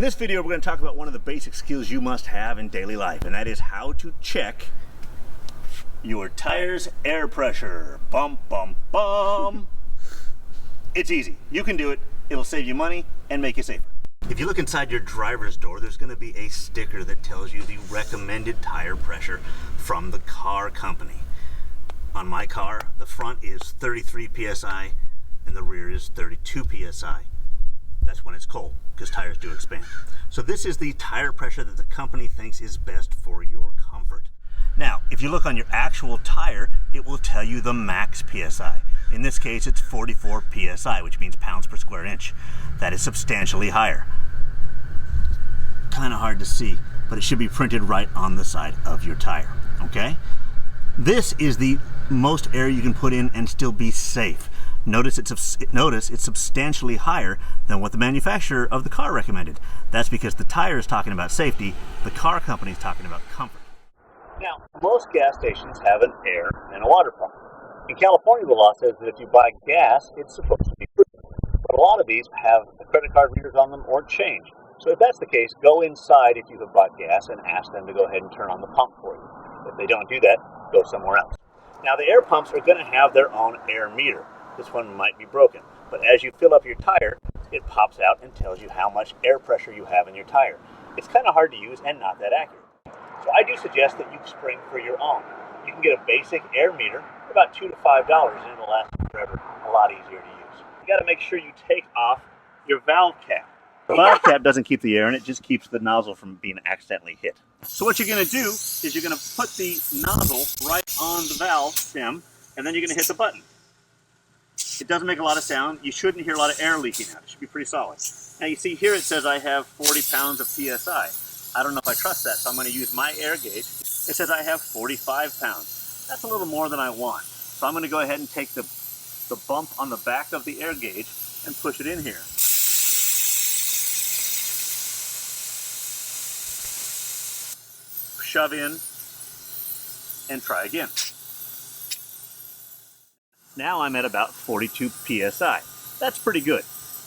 In this video, we're going to talk about one of the basic skills you must have in daily life, and that is how to check your tire's air pressure. Bum, bum, bum. It's easy. You can do it. It'll save you money and make you safer. If you look inside your driver's door, there's going to be a sticker that tells you the recommended tire pressure from the car company. On my car, the front is 33 psi and the rear is 32 psi. That's when it's cold, because tires do expand. So this is the tire pressure that the company thinks is best for your comfort. Now, if you look on your actual tire, it will tell you the max psi. In this case, it's 44 psi, which means pounds per square inch. That is substantially higher. Kind of hard to see, but it should be printed right on the side of your tire, okay? This is the most air you can put in and still be safe. Notice it's substantially higher than what the manufacturer of the car recommended. That's because the tire is talking about safety, the car company is talking about comfort. Now, most gas stations have an air and a water pump. In California, the law says that if you buy gas, it's supposed to be free. But a lot of these have credit card readers on them or change. So if that's the case, go inside if you have bought gas and ask them to go ahead and turn on the pump for you. If they don't do that, go somewhere else. Now, the air pumps are going to have their own air meter. This one might be broken, but as you fill up your tire, it pops out and tells you how much air pressure you have in your tire. It's kind of hard to use and not that accurate. So I do suggest that you spring for your own. You can get a basic air meter for about $2 to $5 and it'll last you forever, a lot easier to use. You got to make sure you take off your valve cap. The valve cap doesn't keep the air in, it just keeps the nozzle from being accidentally hit. So what you're going to do is you're going to put the nozzle right on the valve stem and then you're going to hit the button. It doesn't make a lot of sound. You shouldn't hear a lot of air leaking out. It should be pretty solid. Now you see here it says I have 40 pounds of PSI. I don't know if I trust that, so I'm going to use my air gauge. It says I have 45 pounds. That's a little more than I want. So I'm going to go ahead and take the bump on the back of the air gauge and push it in here. Shove in and try again. Now I'm at about 42 psi. That's pretty good.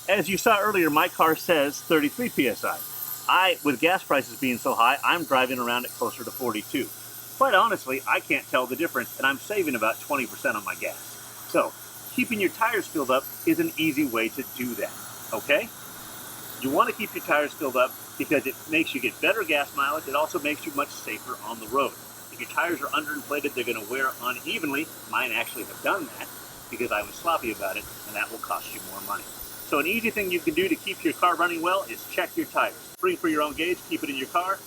As you saw earlier, my car says 33 psi. With gas prices being so high, I'm driving around at closer to 42. Quite honestly, I can't tell the difference, and I'm saving about 20% on my gas. So, keeping your tires filled up is an easy way to do that, okay? You want to keep your tires filled up because it makes you get better gas mileage. It also makes you much safer on the road. If your tires are underinflated, they're going to wear unevenly. Mine actually have done that because I was sloppy about it, and that will cost you more money. So an easy thing you can do to keep your car running well is check your tires. Spring for your own gauge, keep it in your car,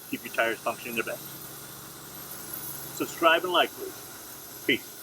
keep your tires functioning their best. Subscribe and like, please. Peace.